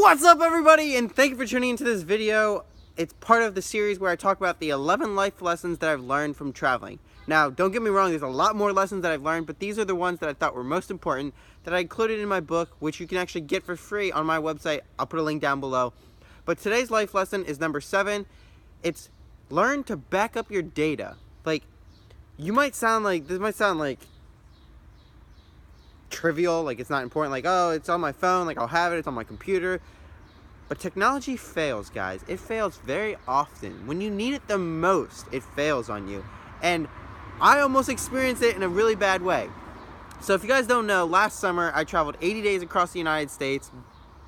What's up, everybody, and thank you for tuning into this video. It's part of the series where I talk about the 11 life lessons that I've learned from traveling. Now, don't get me wrong, there's a lot more lessons that I've learned, but these are the ones that I thought were most important that I included in my book, which you can actually get for free on my website. I'll put a link down below. But today's life lesson is number 7. It's learn to back up your data. Like, this might sound like trivial, like it's not important, like, oh, it's on my phone, like I'll have it, it's on my computer. But technology fails, guys. It fails very often. When you need it the most, it fails on you. And I almost experienced it in a really bad way. So if you guys don't know, last summer I traveled 80 days across the United States.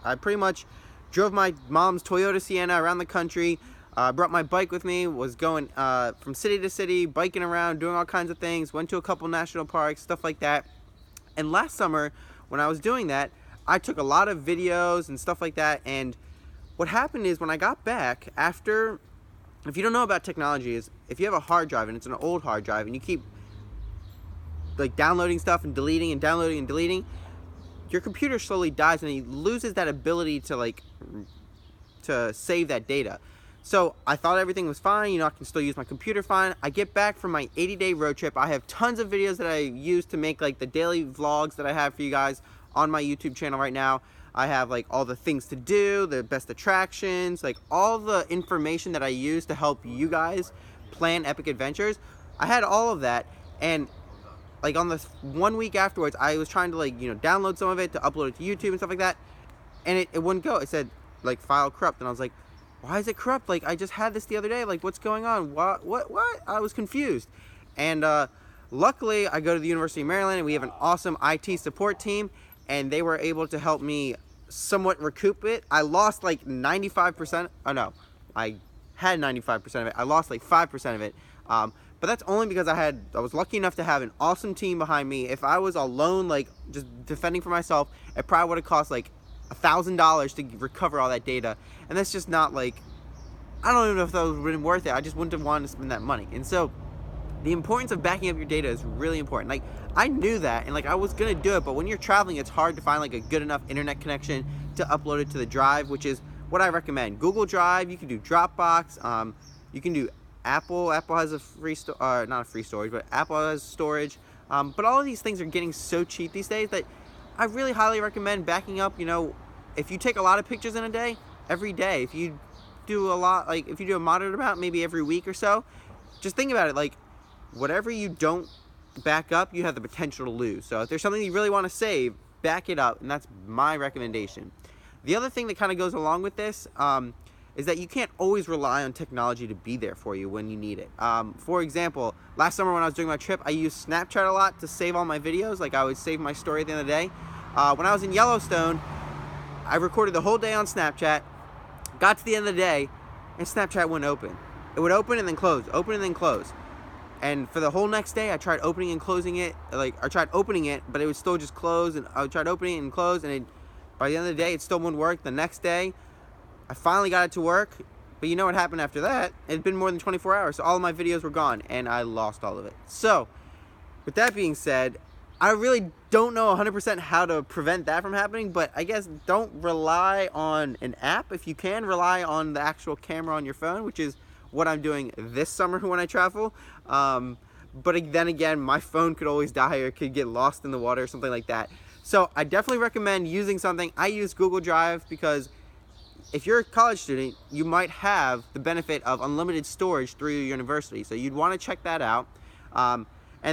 I pretty much drove my mom's Toyota Sienna around the country, brought my bike with me, was going from city to city, biking around, doing all kinds of things, went to a couple national parks, stuff like that. And last summer, when I was doing that, I took a lot of videos and stuff like that. And what happened is when I got back, after, if you don't know about technology, is if you have a hard drive and it's an old hard drive and you keep like downloading stuff and deleting and downloading and deleting, your computer slowly dies and it loses that ability to save that data. So I thought everything was fine, I can still use my computer fine. I get back from my 80-day road trip. I have tons of videos that I use to make like the daily vlogs that I have for you guys on my YouTube channel right now. I have like all the things to do, the best attractions, like all the information that I use to help you guys plan epic adventures. I had all of that, and like on the 1 week afterwards, I was trying to download some of it to upload it to YouTube and stuff like that, and it wouldn't go. It said like file corrupt, and I was like, why is it corrupt? Like, I just had this the other day. Like, what's going on? What? I was confused. And luckily, I go to the University of Maryland, and we have an awesome IT support team, and they were able to help me somewhat recoup it. I lost like 95%. Oh, no. I had 95% of it. I lost like 5% of it. But that's only because I was lucky enough to have an awesome team behind me. If I was alone, like, just defending for myself, it probably would have cost like $1,000 to recover all that data, and that's just not like, I don't even know if that would have been worth it. I just wouldn't have wanted to spend that money. And so the importance of backing up your data is really important. Like, I knew that, and like I was gonna do it, but when you're traveling, it's hard to find like a good enough internet connection to upload it to the drive, which is what I recommend. Google Drive, you can do Dropbox, you can do Apple has a free not a free storage, but Apple has storage, but all of these things are getting so cheap these days that I really highly recommend backing up. If you take a lot of pictures in a day, every day, if you do a lot, like if you do a moderate amount, maybe every week or so, just think about it, like whatever you don't back up, you have the potential to lose. So if there's something you really want to save, back it up, and that's my recommendation. The other thing that kind of goes along with this is that you can't always rely on technology to be there for you when you need it. For example, last summer when I was doing my trip, I used Snapchat a lot to save all my videos. Like, I would save my story at the end of the day. When I was in Yellowstone, I recorded the whole day on Snapchat, got to the end of the day, and Snapchat wouldn't open. It would open and then close, open and then close. And for the whole next day, I tried opening and closing it. Like, I tried opening it, but it would still just close, and I tried opening it and close, and by the end of the day, it still wouldn't work. The next day, I finally got it to work, but you know what happened after that? It had been more than 24 hours, so all of my videos were gone, and I lost all of it. So, with that being said, I really don't know 100% how to prevent that from happening, but I guess don't rely on an app. If you can, rely on the actual camera on your phone, which is what I'm doing this summer when I travel. But then again, my phone could always die or could get lost in the water or something like that. So I definitely recommend using something. I use Google Drive because if you're a college student, you might have the benefit of unlimited storage through your university. So you'd want to check that out. And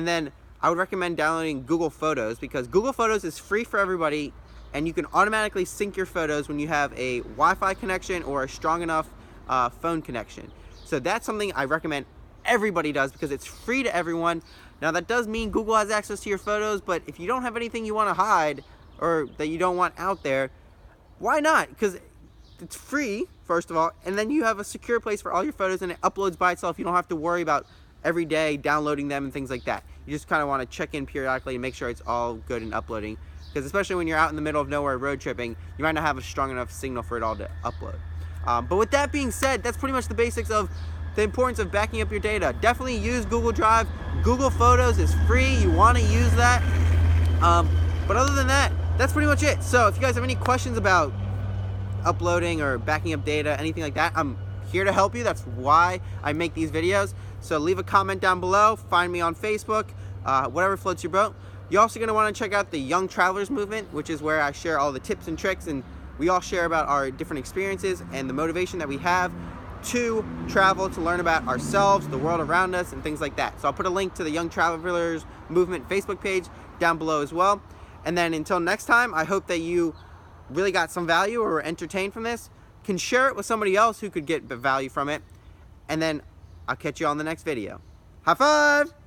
then I would recommend downloading Google Photos, because Google Photos is free for everybody, and you can automatically sync your photos when you have a Wi-Fi connection or a strong enough phone connection. So that's something I recommend everybody does because it's free to everyone. Now, that does mean Google has access to your photos, but if you don't have anything you want to hide or that you don't want out there, why not? Because it's free, first of all, and then you have a secure place for all your photos, and it uploads by itself. You don't have to worry about every day downloading them and things like that. You just kind of want to check in periodically and make sure it's all good and uploading, because especially when you're out in the middle of nowhere road tripping, you might not have a strong enough signal for it all to upload. But with that being said, that's pretty much the basics of the importance of backing up your data. Definitely use Google Drive. Google Photos is free. You want to use that. But other than that, that's pretty much it. So if you guys have any questions about uploading or backing up data, anything like that, I'm here to help you. That's why I make these videos. So leave a comment down below, find me on Facebook, whatever floats your boat. You're also going to want to check out the Young Travelers Movement, which is where I share all the tips and tricks, and we all share about our different experiences and the motivation that we have to travel, to learn about ourselves, the world around us, and things like that. So I'll put a link to the Young Travelers Movement Facebook page down below as well. And then until next time, I hope that you really got some value or were entertained from this. Can share it with somebody else who could get value from it. And then I'll catch you on the next video. High five!